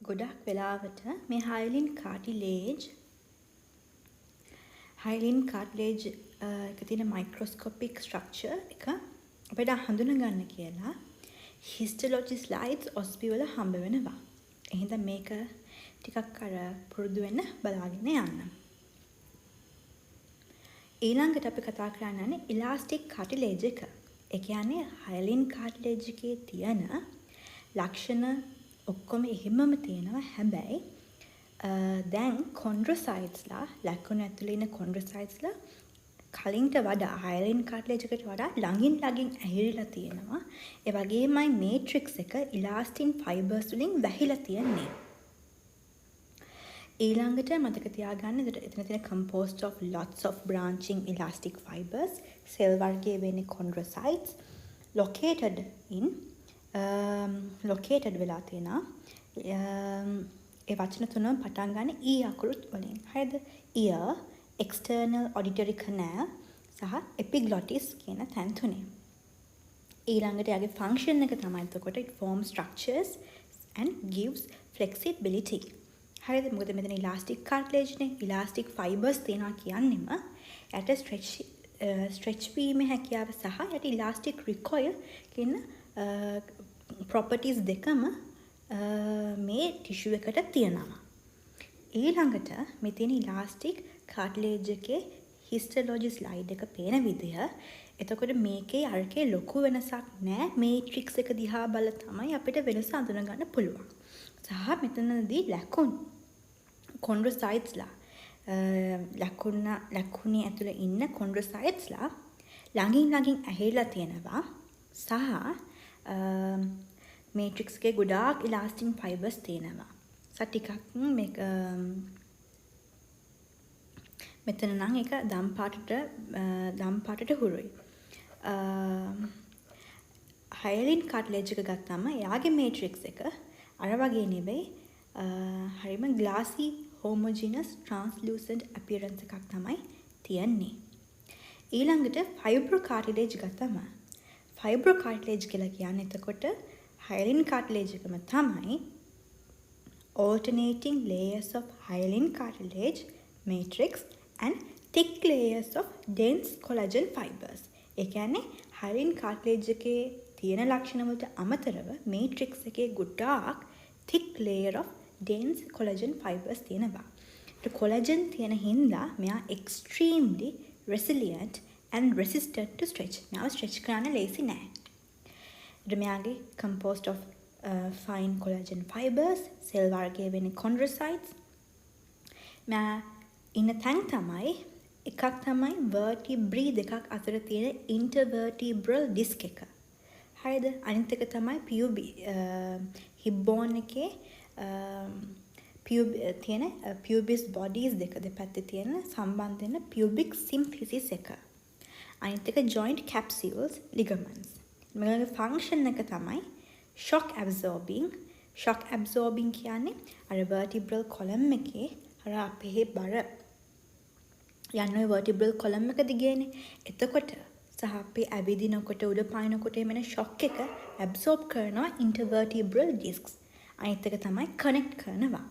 ගොඩක් වෙලාවට මේ හයිලින් කාටිලේජ් එක තියෙන මයික්‍රොස්කෝපික් ස්ට්‍රක්චර් එක අපිට හඳුනගන්න කියලා හිස්ටොලොජි ස්ලයිඩ්ස් ඔස්පි වල හම්බ වෙනවා. එහෙනම් මේක ටිකක් අර පුරුදු වෙන්න බලාගෙන යන්න. ඊළඟට අපි කතා කරන්නේ ඉලාස්ටික් කාටිලේජ් එක. ඒ කියන්නේ හයිලින් කාටිලේජ් එකේ තියෙන ලක්ෂණ ඔක්කොම එහෙමම තියෙනවා. හැබැයි දැන් කොන්ඩ්‍රොසයිට්ස්ලා ලකුණු ඇතුලේ ඉන්න කොන්ඩ්‍රොසයිට්ස්ලා කලින්ට වඩා හයිලින් කාටිලේජ් එකට වඩා ළඟින් ඇහිරිලා තියෙනවා. ඒ වගේමයි මේට්‍රික්ස් එක ඉලාස්ටින් ෆයිබර්ස් වලින් වැහිලා තියෙන්නේ. ඊළඟට මතක තියාගන්න එතන තියෙන composed of lots of branching elastic fibers සෙල් වර්ගයේ වෙන්නේ chondrocytes located වෙලා තියෙනවා. ඒ වචන තුනම පටන් ගන්න E අකුරුත් වලින්. හරිද? ear, external auditory canal සහ epiglottis කියන තැන් තුනේ. ඊළඟට යාගේ function එක තමයි එතකොට it forms structures and gives flexibility. හරිද? මොකද මෙතන elastic cartilage නේ, elastic fibers තියෙනවා කියන්නෙම යට stretch වීමේ හැකියාව සහ යට elastic recoil කියන properties දෙකම මේ ටිෂු එකට තියෙනවා. ඊළඟට මේ තියෙන elastic cartilage එකේ histology slide එක පේන විදිය. එතකොට මේකේ අරකේ ලොකු වෙනසක් නැහැ. මේට්‍රික්ස් එක දිහා බලලා තමයි අපිට වෙනස අඳුනගන්න පුළුවන්. සහ මෙතනදී ලකුණු කොන්ඩ්‍රොසයිට්ස්ලා ලකුණේ ඇතුළේ ඉන්න කොන්ඩ්‍රොසයිට්ස්ලා ළඟින් ඇහිලා තියෙනවා. සහ මේට්‍රික්ස් එකේ ගොඩාක් ඉලාස්ටින් ෆයිබර්ස් තියෙනවා. ටිකක් මේක මෙතන නම් ඒක දම් පාටට හුරුයි. හයිලින් කාටිලේජ් එක ගත්තාම එයාගේ මේට්‍රික්ස් එක අර වගේ නෙවෙයි. හරිම glassy homogeneous translucent appearance එකක් තමයි තියෙන්නේ. ඊළඟට fibrocartilage ගත්තම fibrocartilage කියලා කියන්නේ එතකොට hyaline cartilage එකම තමයි alternating layers of hyaline cartilage matrix and thick layers of dense collagen fibers. ඒ කියන්නේ hyaline cartilage එකේ තියෙන ලක්ෂණ වලට අමතරව matrix එකේ ගොඩාක් thick layer of dense collagen fibers තියෙනවා. ඒ collagen තියෙන හින්දා මෙයා extremely resilient and resistant to stretch. මෙයා stretch කරන්න ලේසි නෑ. මෙයාගේ composed of fine collagen fibers, cell වර්ගයේ වෙන chondrocytes. මෙයා ඉන්න තැන් තමයි එකක් තමයි vertebrae දෙකක් අතර තියෙන intervertebral disc එක. හරිද? අනිත් එක තමයි hip bone එකේ තියෙන pubis bodies දෙක දෙපැත්තේ තියෙන සම්බන්ධ වෙන pubic symphysis එක. අනිත් එක joint capsules, ligaments. මේකේ function එක තමයි shock absorbing කියන්නේ අර vertebral column එකේ අර අපේ බර යන්නේ vertebral column එක දිගේනේ. එතකොට සහ අපි ඇවිදිනකොට උඩ පායනකොට එමෙන්න shock එක absorb කරනවා intervertebral discs. අනිත් එක තමයි connect කරනවා.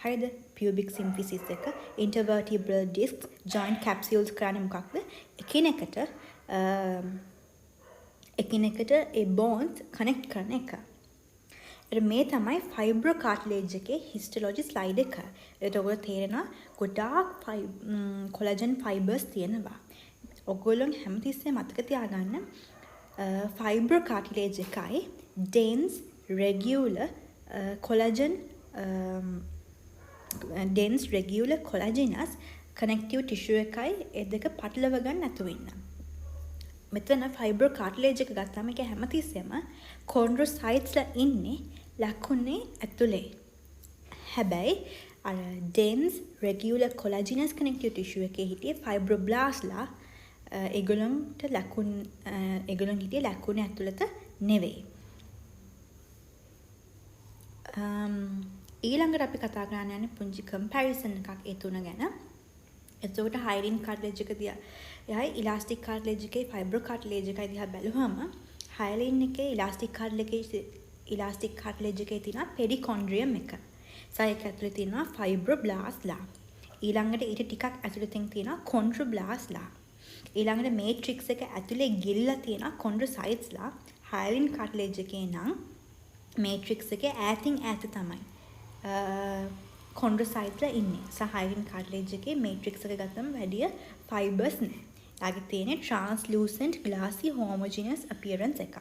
හරිද? pubic symphysis එක intervertebral discs joint capsules කරන්නේ මොකක්ද? එකිනෙකට ඒ bones connect කරන එක. මේ තමයි fibrocartilage එකේ histology slide එක. එතකොට තේරෙනවා ගොඩාක් collagen fibers තියෙනවා. ඔයගොල්ලෝ හැමතිස්සෙම මතක තියාගන්න fibrocartilage එකයි dense regular collagenous connective tissue එකයි ඒ දෙක පටලව ගන්න නැතුව ඉන්න. මෙතන fibrocartilage එක ගත්තාම ඒක හැමතිස්සෙම chondrocytesලා ඉන්නේ ලකුණේ ඇතුලේ. හැබැයි අර dense regular collagenous connective tissue එකේ හිටියේ fibroblastලා ඒගොල්ලන් හිටියේ ලකුණේ ඇතුළත නෙවෙයි. ඊළඟට අපි කතා කරන්න යන්නේ පුංචි comparison එකක් ඒ තුන ගැන. එතකොට hyaline cartilage එක දිහා යයි elastic cartilage එකේ fibrocartilage එකයි දිහා බැලුවම hyaline එකේ elastic cartilage එකේ තියෙන perichondrium එක. සහ ඒක ඇතුලේ තියෙනවා ෆයිබ්‍රෝබ්ලාස්ට්ලා. ඊළඟට ඊට ටිකක් ඇතුළතින් තියෙනවා කොන්ඩ්‍රෝබ්ලාස්ට්ලා. ඊළඟට මේට්‍රික්ස් එක ඇතුලේ ගිලිලා තියෙනවා කොන්ඩ්‍රෝසයිට්ස්ලා. හයලින් කාට්ලේජ් එකේ නම් මේට්‍රික්ස් එකේ ඈතින් ඈත තමයි කොන්ඩ්‍රෝසයිට්ලා ඉන්නේ. සහ හයලින් කාට්ලේජ් එකේ මේට්‍රික්ස් එක ගත්තම වැඩි ෆයිබර්ස් නැහැ. යාගේ තියෙන්නේ translucent glassy homogeneous appearance එකක්.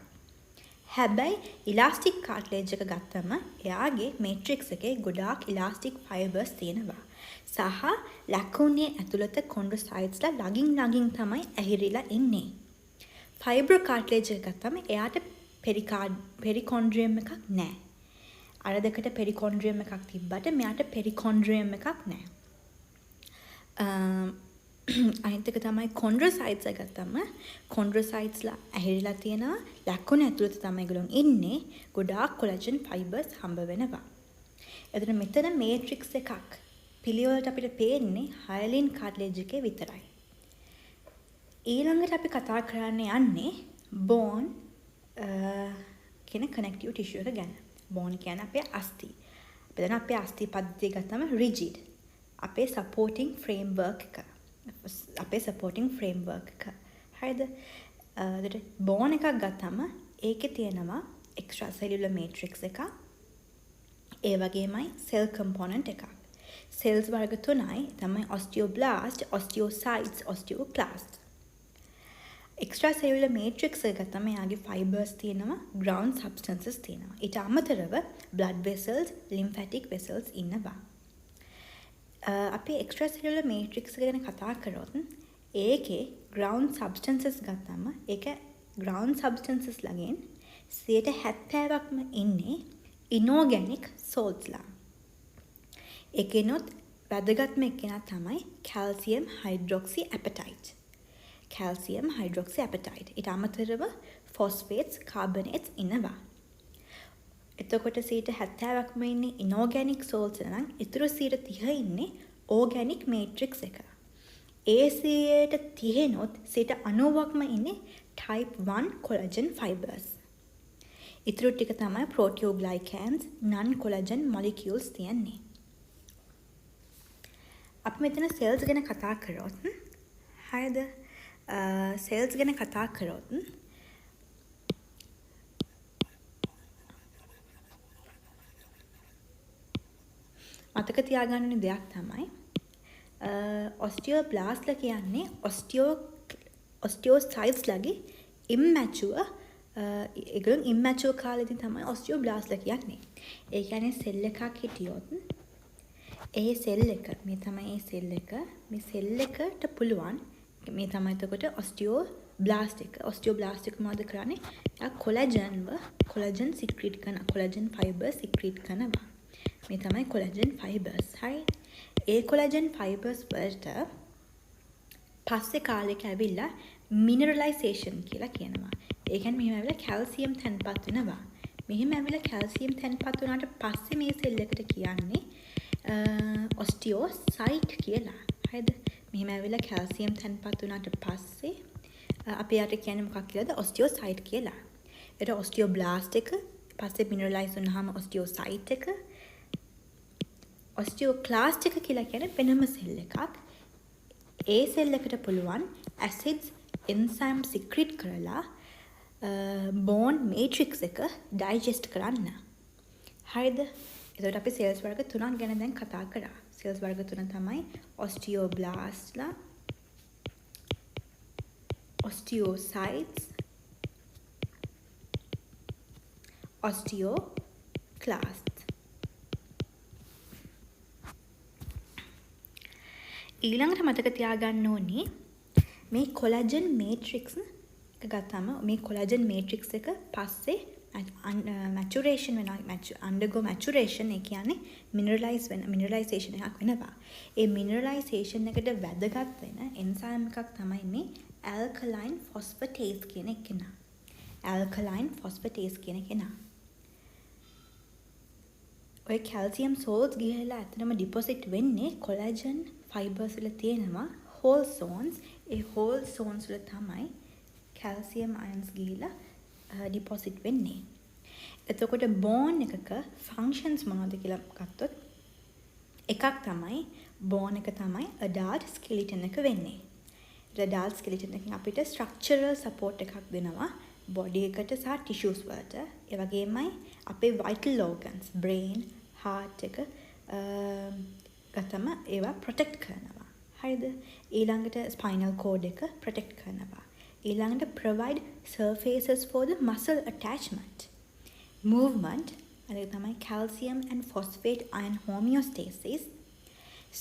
හැබැයි ඉලාස්ටික් කාට්ලේජ් එක ගත්තම එයාගේ මේට්‍රික්ස් එකේ ගොඩාක් ඉලාස්ටික් ෆයිබර්ස් තියෙනවා. සහ ලැකුණේ ඇතුළත කොන්ඩ්‍රෝසයිට්ස්ලා ළඟින් තමයි ඇහිරිලා ඉන්නේ. ෆයිබර් කාට්ලේජ් එක ගත්තම එයාට පෙරිකොන්ඩ්‍රියම් එකක් නැහැ. අර දෙකට පෙරිකොන්ඩ්‍රියම් එකක් තිබ්බට මෙයාට පෙරිකොන්ඩ්‍රියම් එකක් නැහැ. අනිත් එක තමයි කොන්ඩ්‍රෝසයිට්ස් එක ගත්තම කොන්ඩ්‍රෝසයිට්ස්ලා ඇහිරිලා තියෙනවා. ලැකුණ ඇතුළත තමයි ඒගොල්ලෝ ඉන්නේ. ගොඩාක් කොලජන් ෆයිබර්ස් හම්බ වෙනවා. එතන මෙතන මේට්‍රික්ස් එකක් පිළිවෙලට අපිට පේන්නේ හයලින් කාට්ලේජ් එකේ විතරයි. ඊළඟට අපි කතා කරන්න යන්නේ බෝන් කියන කනෙක්ටිව් ටිෂුව එක ගැන. බෝන් කියන්නේ අපේ අස්ථි. අපි දැන් අපේ අස්ථි පද්ධතිය ගත්තම රිජිඩ්. අපේ සපෝටින් ෆ්‍රේම්වර්ක් එක. අපේ සපෝටින් ෆ්‍රේම්වර්ක් එක. හරිද? බෝන් එකක් ගත්තම ඒකේ තියෙනවා එක්ස්ට්‍රා සෙලියුලර් මේට්‍රික්ස් එකක්. ඒ වගේමයි සෙල් කම්පොනන්ට් එකක්. සෙල්ස් වර්ග 3යි තමයි ඔස්ටියෝබ්ලාස්ට්, ඔස්ටියෝසයිට්ස්, ඔස්ටියෝක්ලාස්ට්. එක්ස්ට්‍රා සෙලියුලර් මේට්‍රික්ස් එක ගත්තම එයාගේ ෆයිබර්ස් තියෙනවා, ග්‍රවුන්ඩ් සබ්ස්ටන්සස් තියෙනවා. ඊට අමතරව බ්ලඩ් වෙසල්ස්, ලිම්ෆැටික් වෙසල්ස් ඉන්නවා. අපි එක්ස්ට්‍රා සෙලියුලර් මේට්‍රික්ස් එක ගැන කතා කරොත් ඒකේ ග්‍රවුන්ඩ් සබ්ස්ටන්සස් ගත්තම ඒක ග්‍රවුන්ඩ් සබ්ස්ටන්සස් ළඟින් 70%ක්ම ඉන්නේ ඉනෝගැනික් සෝල්ට්ස්ලා. ඒකෙනොත් වැදගත්ම එක්කෙනා තමයි කැල්සියම් හයිඩ්‍රොක්සි ඇපටයිට්. Calcium hydroxy ඇපටයිට්. ඊට අමතරව ෆොස්ෆේට්ස්, කාබනේට්ස් ඉන්නවා. එතකොට 70%ක්ම ඉන්නේ ඉනෝගැනික් සෝල්ට්ස් නම් ඊටු 30% ඉන්නේ ඕගැනික් මේට්‍රික්ස් එක. ඒ 30%නොත් 90%ක්ම ඉන්නේ type 1 collagen fibers. ඊටු ටික තමයි proteoglycans, non collagen molecules තියන්නේ. අපි මෙතන සෙල්ස් ගැන කතා කරොත් හරිද? සෙල්ස් ගැන කතා කරොත් මතක තියාගන්න දෙයක් තමයි ඔස්ටියෝබ්ලාස්ට්ලා කියන්නේ ඔස්ටියෝසයිට්ස්ලාගේ ඉම්මැචුවර් ඒගොල්ලෝ ඉම්මැචුවර් කාලෙදී තමයි ඔස්ටියෝබ්ලාස්ට්ලා කියන්නේ. ඒ කියන්නේ සෙල් එකක් හිටියොත් ඒ සෙල් එක මේ තමයි ඒ සෙල් එක. මේ සෙල් එකට පුළුවන් මේ තමයි එතකොට ඔස්ටියෝබ්ලාස්ට් එක. ඔස්ටියෝබ්ලාස්ට් එක මොකද කරන්නේ? එයා කොලජන් සික්‍රීට් කරන කොලජන් ෆයිබර්ස් සික්‍රීට් කරනවා. මේ තමයි කොලජන් ෆයිබර්ස්. හරි. ඒ කොලජන් ෆයිබර්ස් වලට පස්සේ කාලෙක ඇවිල්ලා මිනරලයිසේෂන් කියලා කියනවා. ඒ කියන්නේ මෙහෙම ඇවිල්ලා කැල්සියම් තැන්පත් වෙනවා. මෙහෙම ඇවිල්ලා කැල්සියම් තැන්පත් වුණාට පස්සේ මේ සෙල් එකට කියන්නේ ඔස්ටියෝසයිට් කියලා. හරිද? මෙහෙම ඇවිල්ලා කැල්සියම් තැන්පත් වුණාට පස්සේ අපි යාට කියන්නේ මොකක් කියලාද? ඔස්ටියෝසයිට් කියලා. ඒට ඔස්ටියෝබ්ලාස්ට් එක පස්සේ මිනරලයිස් වුණාම ඔස්ටියෝසයිට් එක ඔස්ටියෝක්ලාස්ට් එක කියලා කියන්නේ වෙනම සෙල් එකක්. ඒ සෙල් එකට පුළුවන් ඇසිඩ්ස් එන්සයිම් සික්‍රීට් කරලා බෝන් මේට්‍රික්ස් එක ඩයිජෙස්ට් කරන්න. හරිද? එතකොට අපි සෙල්ස් වර්ග 3ක් ගැන දැන් කතා කරා. සෙල්ස් වර්ග 3 තමයි ඔස්ටියෝබ්ලාස්ට්ලා, ඔස්ටියෝසයිට්ස්, ඔස්ටියෝක්ලාස්ට්. ඊළඟට මතක තියාගන්න ඕනේ මේ කොලජන් මේට්‍රික්ස් එක ගත්තම මේ කොලජන් මේට්‍රික්ස් එක පස්සේ මැචුරේෂන් වෙනවා. අන්ඩර්ගෝ මැචුරේෂන් ඒ කියන්නේ මිනරලයිසේෂන් එකක් වෙනවා. ඒ මිනරලයිසේෂන් එකට වැදගත් වෙන එන්සයිම් එකක් තමයි මේ ඇල්කලයින් ෆොස්ෆටේස් කියන කෙනා. ඇල්කලයින් ෆොස්ෆටේස් කියන කෙනා. ඔය කැල්සියම් සෝල්ට්ස් ගිහලා ඇත්තටම ඩිපොසිට් වෙන්නේ කොලජන් ෆයිබර්ස් වල තියෙනවා හෝල් සෝන්ස්. ඒ හෝල් සෝන්ස් වල තමයි කැල්සියම් අයන්ස් ගිහිලා ඩිපොසිට් වෙන්නේ. එතකොට බෝන් එකක ෆන්ක්ෂන්ස් මොනවද කියලා ගත්තොත් එකක් තමයි බෝන් එක තමයි adult skeleton එක වෙන්නේ. adult skeleton එකෙන් අපිට structural support එකක් දෙනවා body එකට සහ tissues වලට. ඒ වගේමයි අපේ vital organs, brain, heart එක ගතම ඒවා protect කරනවා. හරිද? ඊළඟට spinal cord එක protect කරනවා. ඊළඟට provide surfaces for the muscle attachment. Movement, අර තමයි calcium and phosphate ion homeostasis,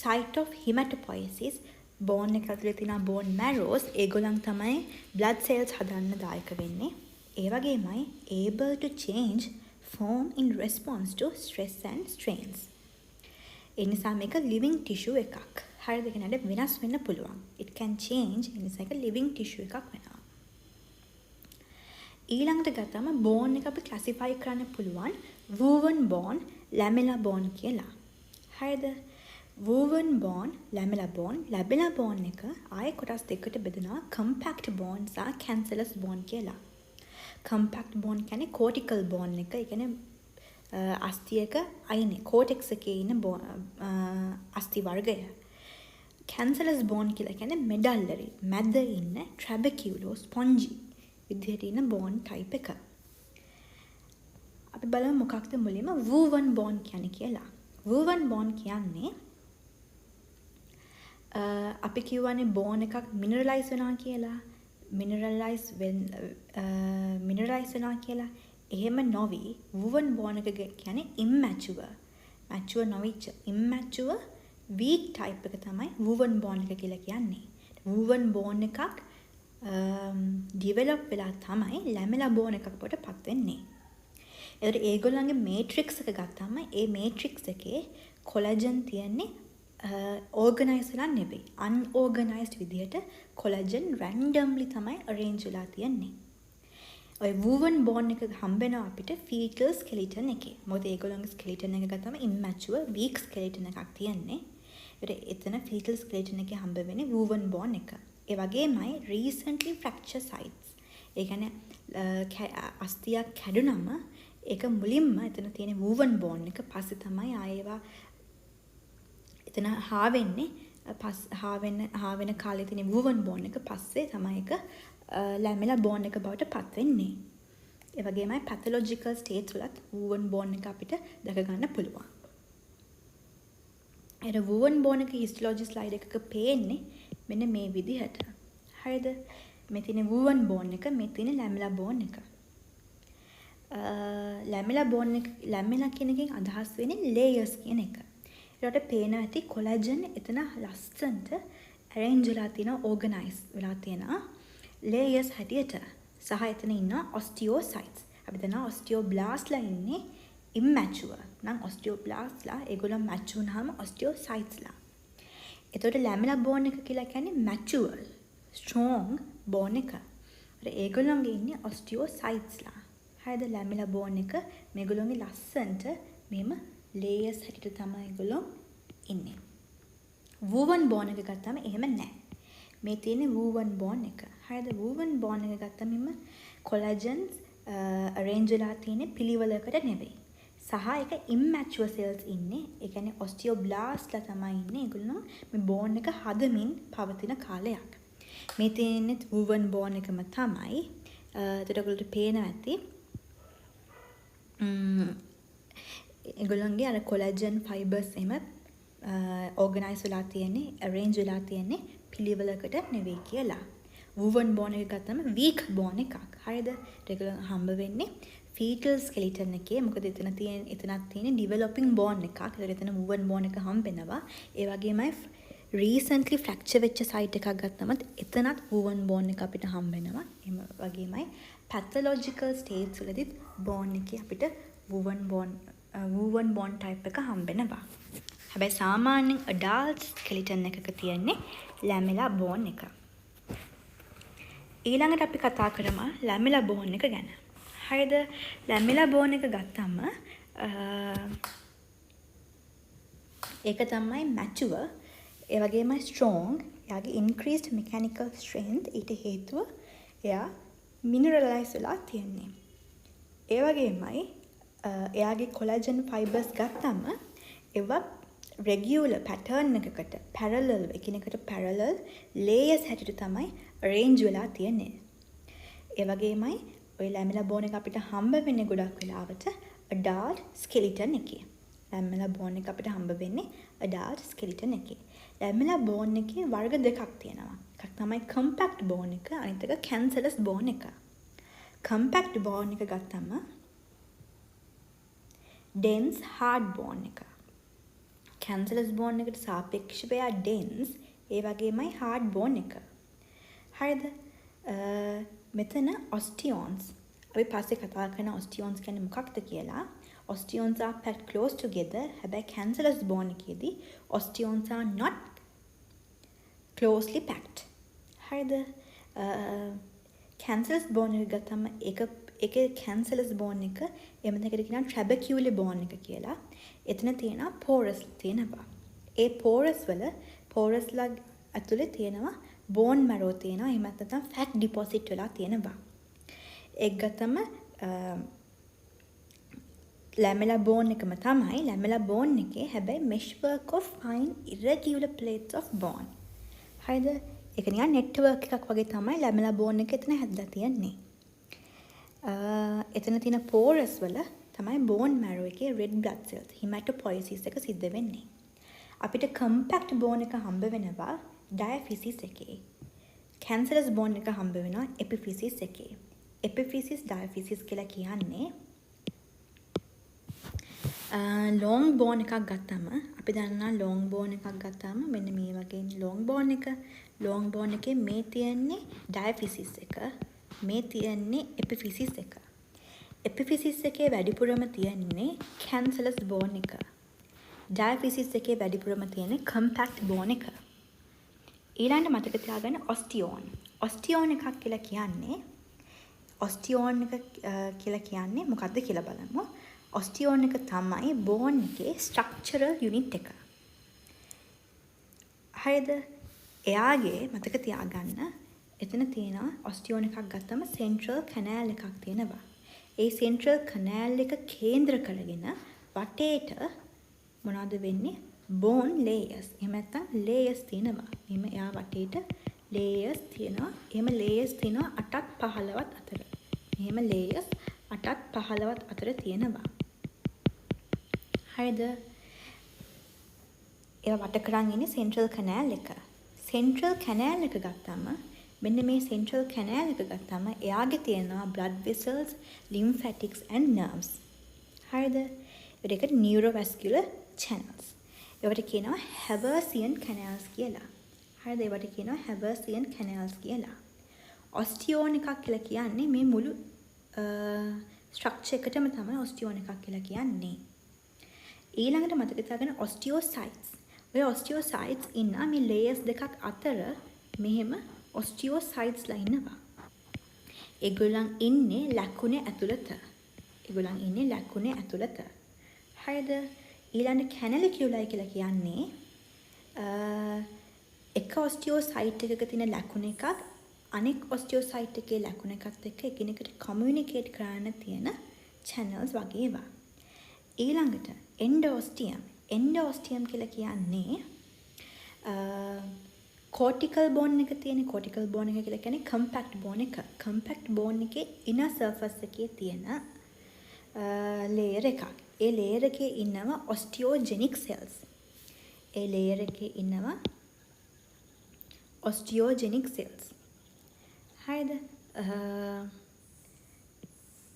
site of hematopoiesis, bone එක ඇතුලේ තියෙන bone marrows, ඒගොල්ලන් තමයි blood cells හදන්න දායක වෙන්නේ. ඒ වගේමයි able to change form in response to stress and strains. ඒ නිසා මේක living tissue එකක්. හරිද? කියනවාට වෙනස් වෙන්න පුළුවන්. It can change. ඒ නිසා ඒක living tissue එකක් වෙනවා. ඊළඟට ගත්තම bone එක අපි classify කරන්න පුළුවන් woven bone, lamella bone කියලා. හරිද? woven bone, lamella bone එක ආයේ කොටස් දෙකකට බෙදෙනවා compact bone සහ cancellous bone කියලා. compact bone කියන්නේ cortical bone එක. ඒ කියන්නේ අස්තියක අයිනේ cortex එකේ ඉන්න අස්ති වර්ගය. cancellous bone කියලා කියන්නේ medullary මැද ඉන්න trabecular spongy විදිහට ඉන්න bone type එක. අපි බලමු මොකක්ද මුලින්ම woven bone කියන්නේ කියලා. woven bone කියන්නේ අපි කියවනේ bone එකක් mineralize වෙනවා කියලා. mineralize වෙනවා කියලා. එහෙම නොවි woven bone එක කියන්නේ immature. mature නොවිච්ච immature weak type එක තමයි woven bone එක කියලා කියන්නේ. woven bone එකක් develop වෙලා තමයි lamella bone එකක් බවට පත් වෙන්නේ. ඒකට ඒගොල්ලන්ගේ matrix එක ගත්තාම ඒ matrix එකේ collagen තියන්නේ organized වෙලා නෙවෙයි. unorganized විදිහට collagen randomly තමයි arrange වෙලා තියන්නේ. ඔය woven bone එක හම්බෙනවා අපිට fetal skeleton එකේ. මොකද ඒගොල්ලන්ගේ skeleton එක ගත්තම immature weak skeleton එකක් තියෙන්නේ. එතන fetal skeleton එකේ හම්බ වෙන්නේ woven bone එක. ඒ වගේමයි recently fracture sites. ඒ කියන්නේ අස්තියක් කැඩුනම ඒක මුලින්ම එතන තියෙන woven bone එක පස්සේ තමයි ආයෙවා එතන හා වෙන කාලේ තියෙන woven bone එක පස්සේ තමයි ඒක lamella bone එක බවට පත් වෙන්නේ. ඒ වගේමයි pathological state වලත් woven bone එක අපිට දැක ගන්න පුළුවන්. ඒර woven bone එක histology slide එකක පේන්නේ මෙන්න මේ විදිහට. හරිද? මේ තියෙන woven bone එක, මේ තියෙන lamella bone එක. lamella bone එක lamella කියන එකෙන් අදහස් වෙන්නේ layers කියන එක. ඒකට පේනවා ඇති collagen එතන ලස්සනට arrange වෙලා තියෙනවා, organize වෙලා තියෙනවා layers හැටියට. සහ එතන ඉන්නවා osteocytes. අපි දන්නවා osteoblast ලා ඉන්නේ immature. නම් osteoblast ලා ඒගොල්ලෝ mature වුනහම osteocytes ලා. එතකොට lamella bone එක කියලා කියන්නේ mature, strong bone එක. ඒගොල්ලෝගේ ඉන්නේ osteocytes ලා. හරිද? lamella bone එක මේගොල්ලෝගේ ලස්සනට මෙහෙම layers හැටියට තමයි ඒගොල්ලෝ ඉන්නේ. woven bone එක ගත්තාම එහෙම නැහැ. මේ තියෙන්නේ woven bone එක. හරිද? woven bone එක ගත්තාම මෙහෙම collagens arrange වෙලා තියෙන්නේ පිළිවෙලකට නෙවෙයි. සහ ඒක immature cells ඉන්නේ. ඒ කියන්නේ osteoblast ලා තමයි ඉන්නේ. ඒගොල්ලෝ මේ bone එක හදමින් පවතින කාලයක්. මේ තියෙන්නේ woven bone එකම තමයි. ඒකට ඔයගොල්ලෝ පේනවා ඇති. ඒගොල්ලන්ගේ අර collagen fibers එහෙම organize වෙලා තියෙන්නේ, arrange වෙලා තියෙන්නේ පිළිවෙලකට නෙවෙයි කියලා. woven bone එක ගත්තම weak bone එකක්. හරිද? ඒගොල්ලන් හම්බ වෙන්නේ fetal skeleton එකේ. මොකද එතනත් තියෙන developing bone එකක්. ඒකට එතන woven bone එක හම්බෙනවා. ඒ වගේමයි recently fracture වෙච්ච site එකක් ගත්තම එතනත් woven bone එක අපිට හම්බෙනවා. එහෙම වගේමයි pathological states වලදීත් bone එකේ අපිට woven bone type එක හම්බෙනවා. හැබැයි සාමාන්‍යයෙන් adult skeleton එකක තියෙන්නේ lamella bone එක. ඊළඟට අපි කතා කරමු lamella bone එක ගැන. හරිද? lamella bone එක ගත්තම ඒක තමයි mature, ඒ වගේම strong, එයාගේ increased mechanical strength ඊට හේතුව එයා mineralize වෙලා තියෙන්නේ. ඒ වගේමයි එයාගේ collagen fibers ගත්තම ඒවා රෙගියුලර් පැටර්න් එකකට පැරලල් එකිනෙකට පැරලල් ලේයර්ස් හැටියට තමයි arrange වෙලා තියෙන්නේ. ඒ වගේමයි ඔය ලැමිලා බෝන් එක අපිට හම්බ වෙන්නේ ගොඩක් වෙලාවට adult skeleton එකේ. ලැමිලා බෝන් එක අපිට හම්බ වෙන්නේ adult skeleton එකේ. ලැමිලා බෝන් එකේ වර්ග දෙකක් තියෙනවා. එකක් තමයි compact bone එක, අනිත් එක cancellous bone එක. compact bone එක ගත්තම dense hard bone එක. cancellous bone එකට සාපේක්ෂව එයා dense, ඒ වගේමයි hard bone එක. හරිද? මෙතන osteons. අපි පස්සේ කතා කරන osteons කියන්නේ මොකක්ද කියලා. Osteons are packed close together. හැබැයි cancellous bone එකේදී osteons are not closely packed. හරිද? cancellous bone එක ගත්තම ඒකේ cancellous bone එක එහෙම නැත්නම් කියනවා trabecular bone එක කියලා. එතන තියෙනවා porous තියෙනවා. ඒ porous ලා ඇතුලේ තියෙනවා bone marrow තියෙනවා. එහෙම නැත්නම් fat deposit වෙලා තියෙනවා. ඒක ගත්තම lamella bone එකම තමයි. lamella bone එකේ හැබැයි meshwork of fine irregular plates of bone. හරිද? ඒක නිකන් network එකක් වගේ තමයි lamella bone එක එතන හැදලා තියෙන්නේ. එතන තියෙන porous වල තමයි bone marrow එකේ red blood cells hematopoiesis එක සිද්ධ වෙන්නේ. අපිට compact bone එක හම්බ වෙනවා diaphysis එකේ. cancellous bone එක හම්බ වෙනවා epiphysis එකේ. epiphysis diaphysis කියලා කියන්නේ long bone එකක් ගත්තම අපි දන්නා long bone එකක් ගත්තාම මෙන්න මේ වගේ long bone එක. long bone එකේ මේ තියෙන්නේ diaphysis එක. මේ තියෙන්නේ epiphysis එක. epiphysis එකේ වැඩිපුරම තියෙන්නේ cancellous bone එක. diaphysis එකේ වැඩිපුරම තියෙන්නේ compact bone එක. ඊළඟට මතක තියාගන්න osteon. osteon එකක් කියලා කියන්නේ මොකක්ද කියලා බලමු. osteon එක තමයි bone එකේ structural unit එක. හරිද? එයාගේ මතක තියාගන්න එතන තියෙනවා osteon එකක් ගත්තම central canal එකක් තියෙනවා. ඒ central canal එක කේන්ද්‍ර කරගෙන වටේට මොනවද වෙන්නේ? bone layers. එහෙම නැත්නම් layers තියෙනවා. එහෙම එයා වටේට layers තියෙනවා. එහෙම layers තියෙනවා 8ත් 15ත් අතර. එහෙම layers 8ත් 15ත් අතර තියෙනවා. හරිද? ඒවා වට කරන් ඉන්නේ central canal එක. central canal එක ගත්තම මෙන්න මේ central canal එක ගත්තම එයාගේ තියෙනවා blood vessels, lymphatics and nerves. හරිද? ඒකට neurovascular channels. ඒවට කියනවා Haversian canals කියලා. හරිද? ඒවට කියනවා Haversian canals කියලා. osteon එකක් කියලා කියන්නේ මේ මුළු structure එකටම තමයි osteon එකක් කියලා කියන්නේ. ඊළඟට මතක තියාගන්න osteocytes. ඔය osteocytes ඉන්න මේ layers දෙකක් අතර මෙහෙම osteocytes ලා ඉන්නවා. ඒගොල්ලන් ඉන්නේ ලකුණේ ඇතුළත. හරිද? ඊළඟ canaliculus කියලා කියන්නේ එක osteocyte එකක තියෙන ලකුණ එකක් අනෙක් osteocyte එකේ ලකුණ එකත් එක්ක එකිනෙකට communicate කරන්න තියෙන channels වගේ ඒවා. ඊළඟට endosteum. endosteum කියලා කියන්නේ cortical bone එක තියෙන cortical bone එක කියලා කියන්නේ compact bone එක. compact bone එකේ inner surface එකේ තියෙන layer එකක්. ඒ layer එකේ ඉන්නවා osteogenic cells. හරිද?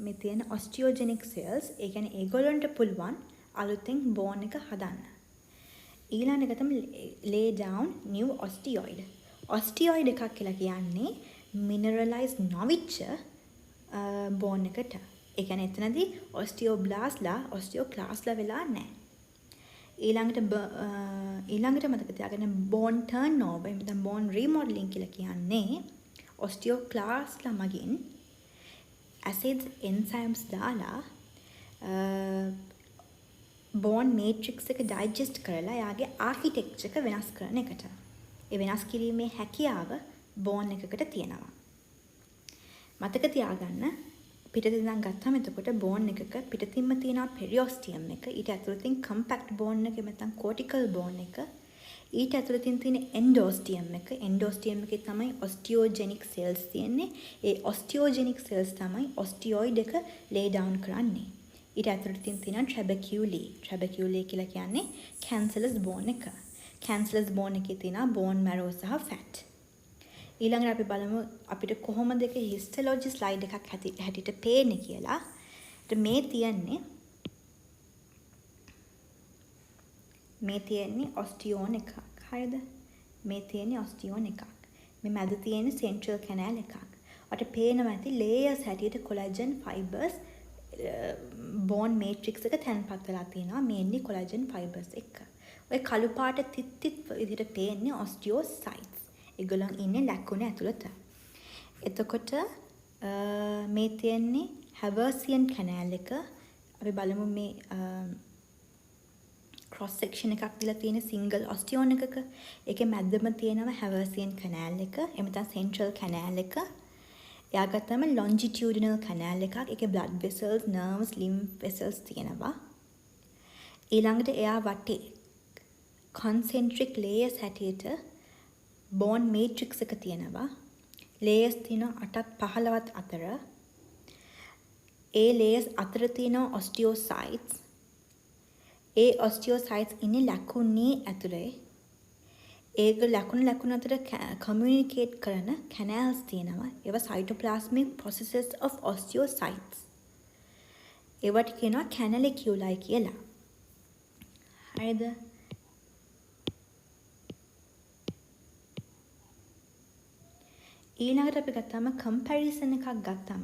මේ තියෙන osteogenic cells ඒ කියන්නේ ඒගොල්ලන්ට පුළුවන් අලුතෙන් bone එක හදන්න. ඊළඟ එක තමයි lay down new osteoid. osteoid එකක් කියලා කියන්නේ mineralized නොවිච්ච bone එකට. ඒ කියන්නේ එතනදී osteoblast ලා osteoclast ලා වෙලා නැහැ. ඊළඟට මතක තියාගන්න bone turnover එහෙනම් bone remodeling කියලා කියන්නේ osteoclast ලා මගින් acids enzymes දාලා bone matrix එක digest කරලා යාගේ architecture එක වෙනස් කරන එකට. ඒ වෙනස් කිරීමේ හැකියාව bone එකකට තියෙනවා. මතක තියාගන්න පිටතින් ඉඳන් ගත්තාම එතකොට බෝන් එකක පිටතින්ම තියෙනවා පෙරියොස්ටියම් එක. ඊට ඇතුළතින් කම්පැක්ට් බෝන් එක නැත්නම් කෝටිකල් බෝන් එක. ඊට ඇතුළතින් තියෙන එන්ඩෝස්ටියම් එක. එන්ඩෝස්ටියම් එකේ තමයි ඔස්ටියෝජෙනික් සෙල්ස් තියෙන්නේ. ඒ ඔස්ටියෝජෙනික් සෙල්ස් තමයි ඔස්ටියොයිඩ් එක ලේ ඩවුන් කරන්නේ. ඊට ඇතුළතින් තියෙනවා ට්‍රැබකියුලි. ට්‍රැබකියුලි කියලා කියන්නේ කැන්සලස් බෝන් එක. කැන්සලස් බෝන් එකේ තියෙනවා බෝන් මැරෝ සහ ෆැට්. ඊළඟට අපි බලමු අපිට කොහොමද ඒක හිස්ටොලොජි ස්ලයිඩ් එකක් හැටියට පේන්නේ කියලා. මේ තියෙන්නේ ඔස්ටියෝන් එකක්. හරිද? මේ තියෙන්නේ ඔස්ටියෝන් එකක්. මේ මැද තියෙන්නේ සෙන්ට්‍රල් කැනල් එකක්. ඔට පේනවා ඇති ලේයර්ස් හැටියට කොලජන් ෆයිබර්ස් බෝන් මේට්‍රික්ස් එක තැන්පත් වෙලා තියෙනවා මේන්ලි කොලජන් ෆයිබර්ස් එක. ඔය කළු පාට තිත් විදිහට පේන්නේ ඔස්ටියෝසයිට්ස්. ඒගොල්ලන් ඉන්නේ ලැකුණ ඇතුළත. එතකොට මේ තියෙන්නේ හැවර්සියන් කැනල් එක. අපි බලමු මේ ක්‍රොස් සෙක්ෂන් එකක් දීලා තියෙන සිංගල් ඔස්ටියෝන් එකක. ඒකේ මැදම තියෙනවා හැවර්සියන් කැනල් එක. එහෙම නැත්නම් සෙන්ට්‍රල් කැනල් එක. එයා ගත්තම longitudinal කැනල් එකක්. ඒකේ blood vessels, nerves, lymph vessels තියෙනවා. ඊළඟට එයා වටේ concentric layers හැටියට බෝන් මේට්‍රික්ස් එක තියෙනවා. ලේයර්ස් තියෙනවා 8ත් 15ත් අතර. ඒ ලේයර්ස් අතර තියෙනවා ඔස්ටියෝසයිට්ස්. ඒ ඔස්ටියෝසයිට්ස් ඉන්නේ ලකුණේ ඇතුලේ. ඒක ලකුණ අතර කමියුනිකේට් කරන කැනල්ස් තියෙනවා. ඒවා සයිටෝප්ලාස්මික් processes of osteocytes. ඒවට කියනවා කැනලිකියුලයි කියලා. හරිද? ඊළඟට අපි ගත්තාම කම්පැරිසන් එකක් ගත්තාම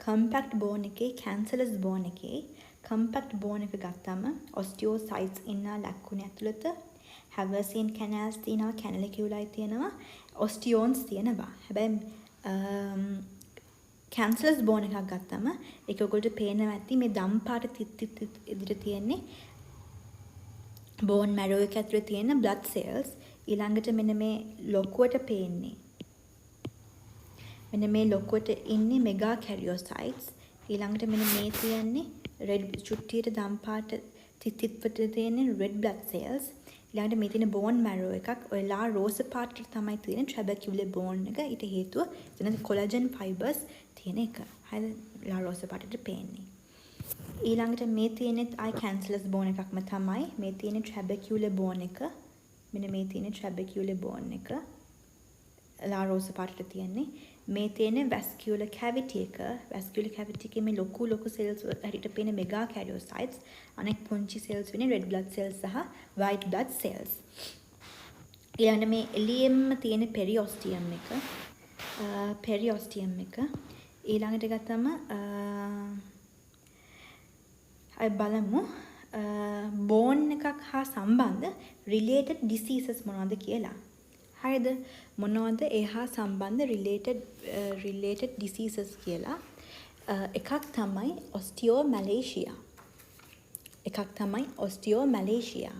කම්පැක්ට් බෝන් එකේ කැන්සලස් බෝන් එකේ කම්පැක්ට් බෝන් එක ගත්තාම ඔස්ටියෝසයිට්ස් ඉන්න ලකුණ ඇතුළත හැවර්සියන් කැනල්ස් තියෙනවා කැනලිකියුලයි තියෙනවා ඔස්ටියෝන්ස් තියෙනවා. හැබැයි කැන්සලස් බෝන් එකක් ගත්තාම ඒක ඔයගොල්ලෝ පේනවා ඇති මේ දම් පාට තිත් ඉදිරියට තියෙන්නේ බෝන් මැරෝ එක ඇතුලේ තියෙන බ්ලඩ් සෙල්ස්. ඊළඟට මෙන්න මේ ලොකුවට පේන්නේ. මෙන්න මේ ලොකුවට ඉන්නේ මෙගා කැරියෝසයිට්ස්. ඊළඟට මෙන්න මේ තියන්නේ රෙඩ් චුට්ටියට දම් පාට තිත්පත් තියෙන්නේ රෙඩ් බ්ලඩ් සෙල්ස්. ඊළඟට මේ තියෙන බෝන් මැරෝ එකක් ඔයලා රෝස පාටට තමයි තියෙන ට්‍රැබකියුලර් බෝන් එක. ඊට හේතුව එතන කොලජන් ෆයිබර්ස් තියෙන එක. හරිද? ලා රෝස පාටට පේන්නේ. ඊළඟට මේ තියෙනෙත් ආයි කැන්සලස් බෝන් එකක්ම තමයි. මේ තියෙන ට්‍රැබකියුලර් බෝන් එක. මෙන්න මේ තියෙන ට්‍රැබකියුලර් බෝන් එක ලා රෝස පාටට තියෙන්නේ. මේ තියෙන වැස්කියුලර් කැවිටි එක. වැස්කියුලර් කැවිටි එකේ මේ ලොකු සෙල්ස් හැටියට පේන මෙගා කැරියෝසයිට්ස්. අනෙක් පුංචි සෙල්ස් වෙන්නේ රෙඩ් බ්ලඩ් සෙල්ස් සහ වයිට් බ්ලඩ් සෙල්ස්. ඊළඟට මේ එළියෙම තියෙන පෙරියොස්ටියම් එක. ඊළඟට ගත්තම අය බලමු බෝන් එකක් හා සම්බන්ධ related diseases මොනවද කියලා. හරිද? මොනවද ඒ හා සම්බන්ධ related diseases කියලා. එකක් තමයි osteomalacia.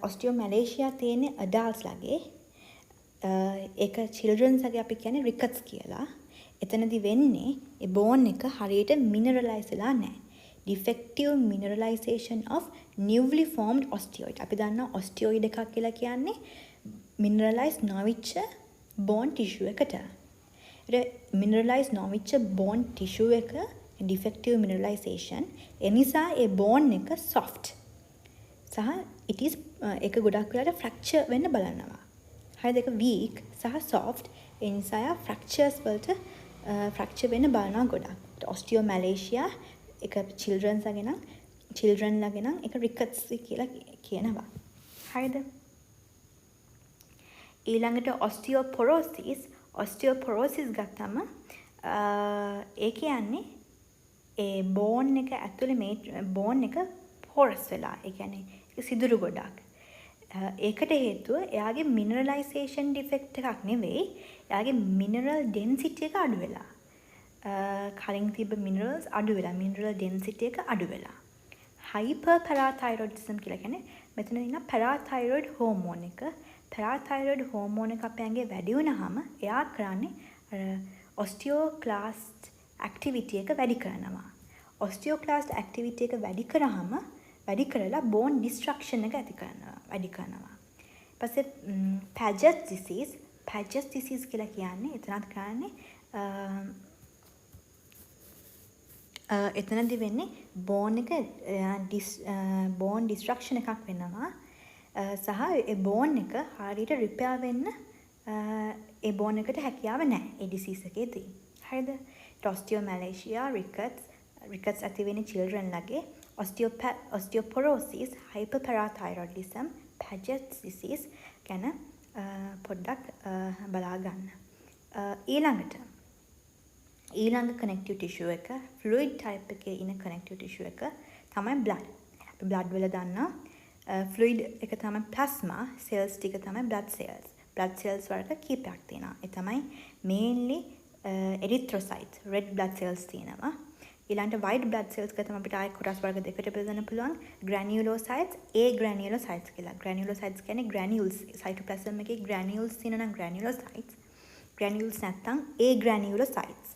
osteomalacia තියෙන්නේ adults ලගේ. ඒක children's ලගේ අපි කියන්නේ rickets කියලා. එතනදි වෙන්නේ ඒ බෝන් එක හරියට mineralize වෙලා නැහැ. defective mineralization of newly formed osteoid. අපි දන්නවා osteoid එකක් කියලා කියන්නේ mineralize නොවිච්ච bone tissue එකට. mineralize නොවිච්ච bone tissue එක defective mineralization. ඒ නිසා ඒ bone එක soft. සහ it is ඒක ගොඩක් වෙලාවට fracture වෙන්න බලනවා. හරිද? ඒක weak සහ soft. ඒ නිසා fractures වලට fracture වෙන්න බලනවා ගොඩක්. osteomalacia එක children ලගේ නම් ඒක rickets කියලා කියනවා. හරිද? ඊළඟට osteoporosis ගත්තම ඒ කියන්නේ ඒ බෝන් එක ඇතුලේ මේ බෝන් එක porous වෙලා. ඒ කියන්නේ සිදුරු ගොඩක්. ඒකට හේතුව එයාගේ mineralization defect එකක් නෙවෙයි. එයාගේ mineral density එක අඩු වෙලා. කලින් තිබ්බ minerals අඩු වෙලා. mineral density එක අඩු වෙලා. hyperparathyroidism කියලා කියන්නේ මෙතන ඉන්න parathyroid hormone එක. parathyroid hormone එක අපේ ඇඟේ වැඩි වුණාම එයා කරන්නේ අර ඔස්ටියෝක්ලාස්ට් ඇක්ටිවිටි එක වැඩි කරනවා. ඔස්ටියෝක්ලාස්ට් ඇක්ටිවිටි එක වැඩි කරලා බෝන් ඩිස්ට්‍රක්ෂන් එක වැඩි කරනවා. ඊපස්සේ පැජස් ඩිසීස් කියලා කියන්නේ එතනත් කරන්නේ එතනදි වෙන්නේ බෝන් ඩිස්ට්‍රක්ෂන් එකක් වෙනවා. සහ ඒ බෝන් එක හරියට රිපෙයාර් වෙන්න ඒ බෝන් එකට හැකියාව නැහැ ඒ ඩිසීස් එකේදී. හරිද? ඔස්ටියෝමැලේෂියා, රිකට්ස් ඇති වෙන්නේ children ලගේ, ඔස්ටියෝපොරෝසිස්, හයිපර්පැරාथायරොයිඩිසම්, පැජස් ඩිසීස් ගැන පොඩ්ඩක් බලා ගන්න. ඊළඟ කනෙක්ටිව් ටිෂුව එක ෆ්ලුයිඩ් ටයිප් එකේ ඉන කනෙක්ටිව් ටිෂුව එක තමයි බ්ලඩ්. අපි බ්ලඩ් වල දන්නා ෆ්ලුයිඩ් එක තමයි ප්ලාස්මා, සෙල්ස් ටික තමයි බ්ලඩ් සෙල්ස්. බ්ලඩ් සෙල්ස් වර්ග කීපයක් තියෙනවා. ඒ තමයි මේන්ලි එරිත්‍රොසයිට්, රෙඩ් බ්ලඩ් සෙල්ස් තියෙනවා. ඊළඟට වයිට් බ්ලඩ් සෙල්ස් එක තමයි අපිට ආයෙ කොටස් වර්ග දෙකකට බෙදන්න පුළුවන්. ග්‍රැනියුලෝසයිට්ස්, ග්‍රැනියුලෝසයිට්ස් කියලා. ග්‍රැනියුලෝසයිට්ස් කියන්නේ ග්‍රැනියුල්ස්. සයිටෝප්ලාසම් එකේ ග්‍රැනියුල්ස් තියෙනවා නම් ග්‍රැනියුලෝසයිට්ස්. ග්‍රැනියුල්ස් නැත්නම් ග්‍රැනියුලෝසයිට්ස්.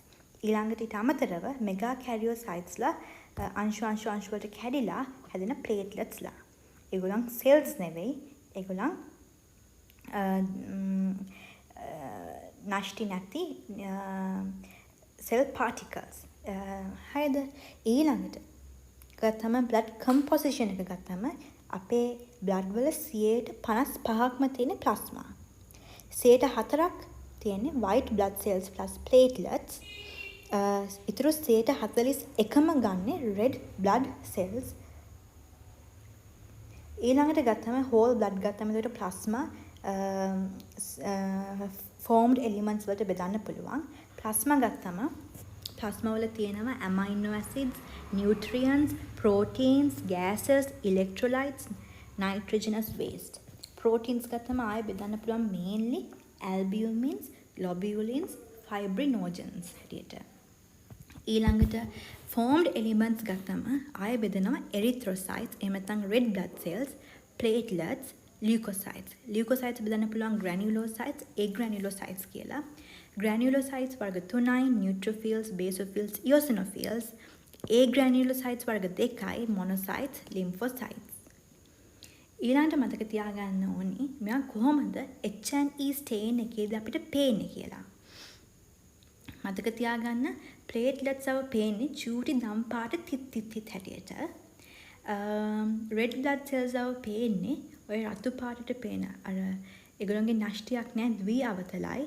ඊළඟට ඊට අමතරව මෙගා කැරියෝසයිට්ස්ලා අංශු වලට කැඩිලා හැදෙන ප්ලේට්ලට්ස්ලා. ඒගොල්ලන් සෙල්ස් නෙවෙයි. ඒගොල්ලන් නැෂ්ටි නැති සෙල් පාටිකල්ස්. හරිද? ඊළඟට ගත්තම බ්ලඩ් කම්පොසිෂන් එක ගත්තම අපේ බ්ලඩ් වල 55%ක්ම තියෙන ප්ලාස්මා. 4%ක් තියෙන්නේ white blood cells plus platelets. ඉතුරු 41ම ගන්නේ red blood cells. ඊළඟට ගත්තම whole blood ගත්තම ඒකට plasma formed elements වලට බෙදන්න පුළුවන්. plasma ගත්තම plasma වල තියෙනවා amino acids, nutrients, proteins, gases, electrolytes, nitrogenous waste. proteins ගත්තම ආයෙ බෙදන්න පුළුවන් mainly albumins, globulins, fibrinogens හැටියට. ඊළඟට formed elements ගත්තම ආයෙ බෙදනවා erythrocytes, එහෙම නැත්නම් red blood cells, platelets, leukocytes. leukocytes බෙදන්න පුළුවන් granulocytes, agranulocytes කියලා. granulocytes වර්ග 3යි, neutrophils, basophils, eosinophils. agranulocytes වර්ග 2යි, monocytes, lymphocytes. ඊළඟට මතක තියාගන්න ඕනි මෙයා කොහොමද H&E stain එකේදී අපිට පේන්නේ කියලා. මතක තියාගන්න platelets අව පේන්නේ චූටි දම් පාට තිත් හැටියට. red blood cells අව පේන්නේ ඔය රතු පාටට පේන අර ඒගොල්ලන්ගේ නෂ්ටියක් නෑ ද්වි අවතලයි.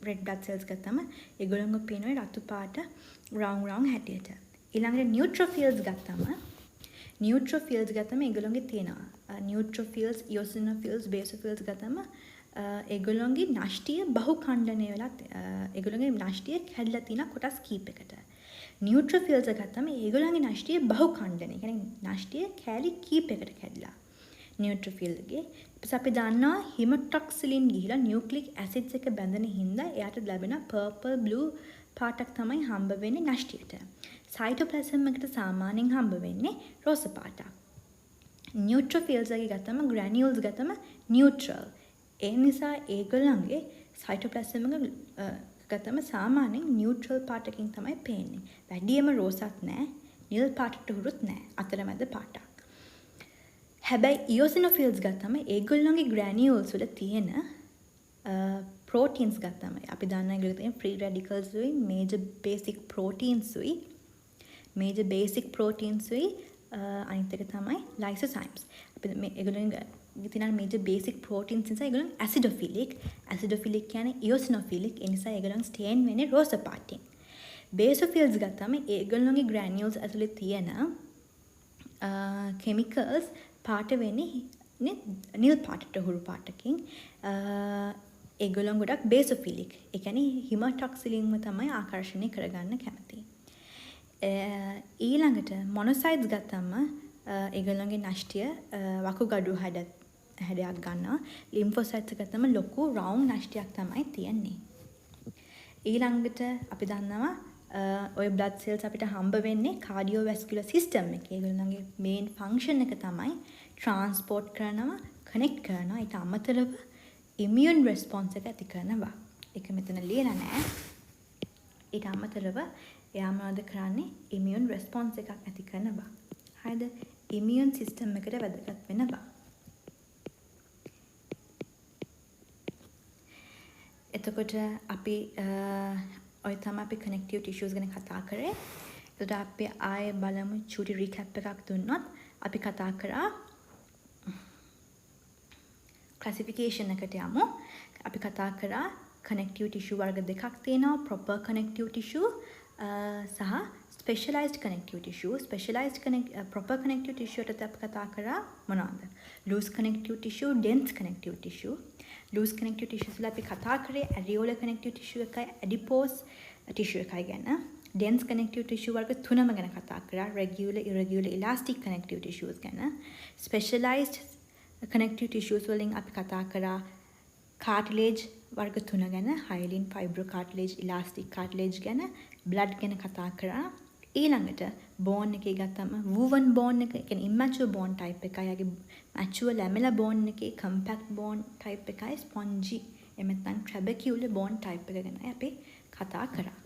red blood cells ගත්තම ඒගොල්ලන්ව පේන ඔය රතු පාට round හැටියට. ඊළඟට neutrophils ගත්තම ඒගොල්ලන්ගේ තියෙනවා neutrophils, eosinophils, basophils ගත්තම ඒගොල්ලන්ගේ නෂ්ටිය බහුඛණ්ඩනය වෙලා ඒගොල්ලන්ගේ නෂ්ටිය කැඩලා තියෙන කොටස් කීපයකට. neutrophils ගත්තම ඒගොල්ලන්ගේ නෂ්ටිය බහුඛණ්ඩනය. කියන්නේ නෂ්ටිය කැලි කීපයකට කැඩලා. neutrophil ගේ ඊපස්සේ අපි දන්නවා හිමොටොක්සිලින් ගිහිලා නියුක්ලික් ඇසිඩ්ස් එක බැඳෙන හින්දා එයාට ලැබෙන purple blue පාටක් තමයි හම්බ වෙන්නේ නෂ්ටියට. සයිටෝප්ලාසම් එකට සාමාන්‍යයෙන් හම්බ වෙන්නේ රෝස පාටක්. neutrophils ගේ ගත්තම granules ගත්තම neutral. ඒ නිසා ඒගොල්ලන්ගේ සයිටෝප්ලාසම් එක ගත්තම සාමාන්‍යයෙන් නියුට්‍රල් පාටකින් තමයි පේන්නේ. වැඩියම රෝසත් නෑ, නිල් පාටට උරුත් නෑ, අතරමැද පාටක්. හැබැයි eosinophils ගත්තම ඒගොල්ලන්ගේ granules වල තියෙන proteins ගත්තම අපි දන්නා ඒගොල්ලෝ තියෙන free radicals උයි, major basic proteins උයි, අනිත් එක තමයි lysozymes. අපි මේ ඒගොල්ලන්ගේ තියෙන major basic proteins නිසා ඒගොල්ලන් acidophilic කියන්නේ eosinophilic. ඒ නිසා ඒගොල්ලන් stain වෙන්නේ රෝස පාටින්. basophils ගත්තම ඒගොල්ලන්ගේ granules ඇතුලේ තියෙන chemicals පාට වෙන්නේ නිල් පාටට හුරු පාටකින්. ඒගොල්ලන් ගොඩක් basophilic. ඒ කියන්නේ හිමොටොක්සිලින්ම තමයි ආකර්ෂණය කරගන්න කැමති. ඊළඟට monocytes ගත්තම ඒගොල්ලන්ගේ නෂ්ටිය වකුගඩු හැඩයක් ගන්නවා. lymphocytes ගත්තම ලොකු round නෂ්ටියක් තමයි තියෙන්නේ. ඊළඟට අපි දන්නවා ඔය blood cells අපිට හම්බ වෙන්නේ cardiovascular system එකේ. ඒගොල්ලන්ගේ main function එක තමයි transport කරනවා, connect කරනවා. ඊට අමතරව immune response එක ඇති කරනවා. ඒක මෙතන ලියලා නැහැ. ඊට අමතරව එයා මොනවද කරන්නේ? ඉමියුන් රෙස්පොන්ස් එකක් ඇති කරන බව. හරිද? ඉමියුන් සිස්ටම් එකට වැදගත් වෙන බව. එතකොට අපි ඔය තමයි අපි කනෙක්ටිව් ටිෂුස් ගැන කතා කරේ. එතකොට අපි ආයෙ බලමු චූටි රීකැප් එකක් දුන්නොත් අපි කතා කරා ක්ලාසිෆිකේෂන් එකට යමු. අපි කතා කරා කනෙක්ටිව් ටිෂු වර්ග දෙකක් තියෙනවා. ප්‍රොපර් කනෙක්ටිව් ටිෂු සහ specialised connective tissue. Proper connective tissue එකට අපි කතා කරා මොනවද? Loose connective tissue, dense connective tissue. Loose connective tissues වල අපි කතා කරේ ඇරියෝලර් කනෙක්ටිව් ටිෂු එකයි ඇඩිපෝස් ටිෂු එකයි ගැන. ඩෙන්ස් කනෙක්ටිව් ටිෂු වර්ග තුනම ගැන කතා කරා. රෙගියුලර්, ඉරෙගියුලර්, ඉලාස්ටික් කනෙක්ටිව් ටිෂුස් ගැන. ස්පෙෂලායිස්ඩ් කනෙක්ටිව් ටිෂුස් වලින් අපි කතා කරා කාටිලේජ් වර්ග තුන ගැන. හයලින්, ෆයිබ්‍රෝ කාටිලේජ්, ඉලාස්ටික් කාටිලේජ් ගැන. බ්ලඩ් ගැන කතා කරා. ඊළඟට බෝන් එකේ ගත්තම වූවන් බෝන් එක, කියන්නේ ඉම්මැචුවර් බෝන් ටයිප් එකයි. යගේ මැචුවර් ලැමෙලා බෝන් එකේ කම්පැක්ට් බෝන් ටයිප් එකයි ස්පොන්ජි එහෙම නැත්නම් ට්‍රැබකියුලර් බෝන් ටයිප් එක ගැන අපි කතා කරා.